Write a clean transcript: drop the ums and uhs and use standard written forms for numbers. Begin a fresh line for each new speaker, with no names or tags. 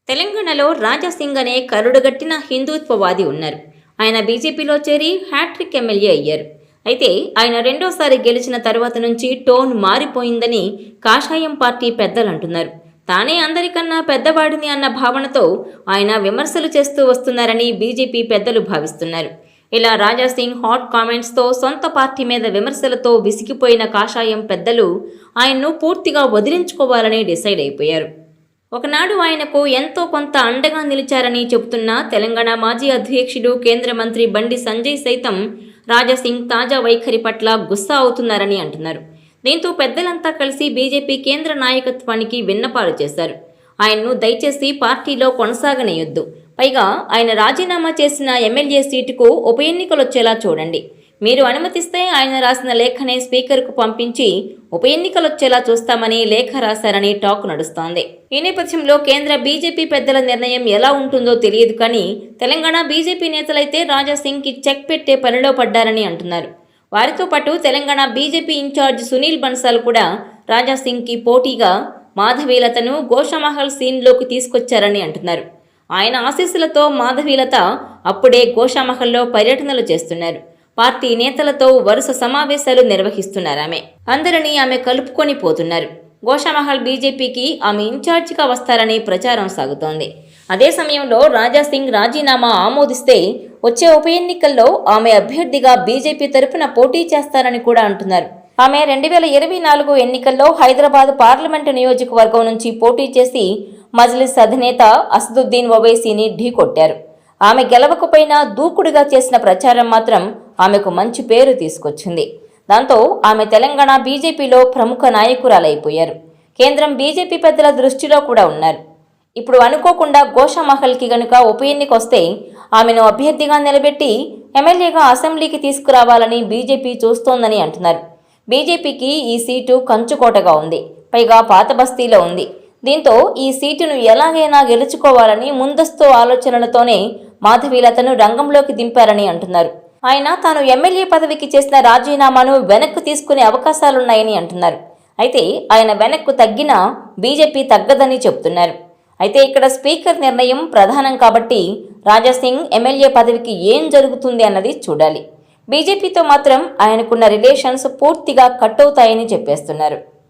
తెలంగాణలో రాజాసింగ్ అనే కరుడుగట్టిన హిందూత్వవాది ఉన్నారు. ఆయన బీజేపీలో చేరి హ్యాట్రిక్ ఎమ్మెల్యే అయ్యారు. అయితే ఆయన రెండోసారి గెలిచిన తర్వాత నుంచి టోన్ మారిపోయిందని కాషాయం పార్టీ పెద్దలు అంటున్నారు. తానే అందరికన్నా పెద్దవాడిని అన్న భావనతో ఆయన విమర్శలు చేస్తూ వస్తున్నారని బీజేపీ పెద్దలు భావిస్తున్నారు. ఇలా రాజాసింగ్ హాట్ కామెంట్స్తో సొంత పార్టీ మీద విమర్శలతో విసిగిపోయిన కాషాయం పెద్దలు ఆయన్ను పూర్తిగా వదిలించుకోవాలని డిసైడ్ అయిపోయారు. ఒకనాడు ఆయనకు ఎంతో కొంత అండగా నిలిచారని చెబుతున్న తెలంగాణ మాజీ అధ్యక్షుడు కేంద్ర మంత్రి బండి సంజయ్ సైతం రాజాసింగ్ తాజా వైఖరి పట్ల గుస్సా అవుతున్నారని అంటున్నారు. దీంతో పెద్దలంతా కలిసి బీజేపీ కేంద్ర నాయకత్వానికి విన్నపాలు చేశారు. ఆయన్ను దయచేసి పార్టీలో కొనసాగనేయొద్దు, పైగా ఆయన రాజీనామా చేసిన ఎమ్మెల్యే సీటుకు ఉప ఎన్నికలొచ్చేలా చూడండి, మీరు అనుమతిస్తే ఆయన రాసిన లేఖనే స్పీకర్కు పంపించి ఉప ఎన్నికలొచ్చేలా చూస్తామని లేఖ రాశారని టాక్ నడుస్తోంది. ఈ నేపథ్యంలో కేంద్ర బీజేపీ పెద్దల నిర్ణయం ఎలా ఉంటుందో తెలియదు కానీ తెలంగాణ బీజేపీ నేతలైతే రాజాసింగ్కి చెక్ పెట్టే పనిలో పడ్డారని అంటున్నారు. వారితో పాటు తెలంగాణ బీజేపీ ఇన్ఛార్జ్ సునీల్ బన్సాల్ కూడా రాజాసింగ్కి పోటీగా మాధవీలతను గోషామహల్ సీన్లోకి తీసుకొచ్చారని అంటున్నారు. ఆయన ఆశీస్సులతో మాధవీలత అప్పుడే గోషామహల్లో పర్యటనలు చేస్తున్నారు. పార్టీ నేతలతో వరుస సమావేశాలు నిర్వహిస్తున్నారామె. అందరినీ ఆమె కలుపుకొని పోతున్నారు. గోషామహల్ బీజేపీకి ఆమె ఇన్ఛార్జిగా వస్తారని ప్రచారం సాగుతోంది. అదే సమయంలో రాజాసింగ్ రాజీనామా ఆమోదిస్తే వచ్చే ఉప ఎన్నికల్లో ఆమె అభ్యర్థిగా బీజేపీ తరపున పోటీ చేస్తారని కూడా అంటున్నారు. ఆమె 2024 ఎన్నికల్లో హైదరాబాద్ పార్లమెంటు నియోజకవర్గం నుంచి పోటీ చేసి మజ్లిస్ అధినేత అసదుద్దీన్ ఓవైసీని ఢీకొట్టారు. ఆమె గెలవకపోయినా దూకుడుగా చేసిన ప్రచారం మాత్రం ఆమెకు మంచి పేరు తీసుకొచ్చింది. దాంతో ఆమె తెలంగాణ బీజేపీలో ప్రముఖ నాయకురాలైపోయారు. కేంద్రం బీజేపీ పెద్దల దృష్టిలో కూడా ఉన్నారు. ఇప్పుడు అనుకోకుండా గోషామహల్కి గనుక ఉప ఎన్నిక వస్తే ఆమెను అభ్యర్థిగా నిలబెట్టి ఎమ్మెల్యేగా అసెంబ్లీకి తీసుకురావాలని బీజేపీ చూస్తోందని అంటున్నారు. బీజేపీకి ఈ సీటు కంచుకోటగా ఉంది, పైగా పాత బస్తీలో ఉంది. దీంతో ఈ సీటును ఎలాగైనా గెలుచుకోవాలని ముందస్తు ఆలోచనలతోనే మాధవీలతను రంగంలోకి దింపారని అంటున్నారు. ఆయన తాను ఎమ్మెల్యే పదవికి చేసిన రాజీనామాను వెనక్కు తీసుకునే అవకాశాలున్నాయని అంటున్నారు. అయితే ఆయన వెనక్కు తగ్గినా బీజేపీ తగ్గదని చెబుతున్నారు. అయితే ఇక్కడ స్పీకర్ నిర్ణయం ప్రధానం కాబట్టి రాజాసింగ్ ఎమ్మెల్యే పదవికి ఏం జరుగుతుంది అన్నది చూడాలి. బీజేపీతో మాత్రం ఆయనకున్న రిలేషన్స్ పూర్తిగా కట్ అవుతాయని చెప్పేస్తున్నారు.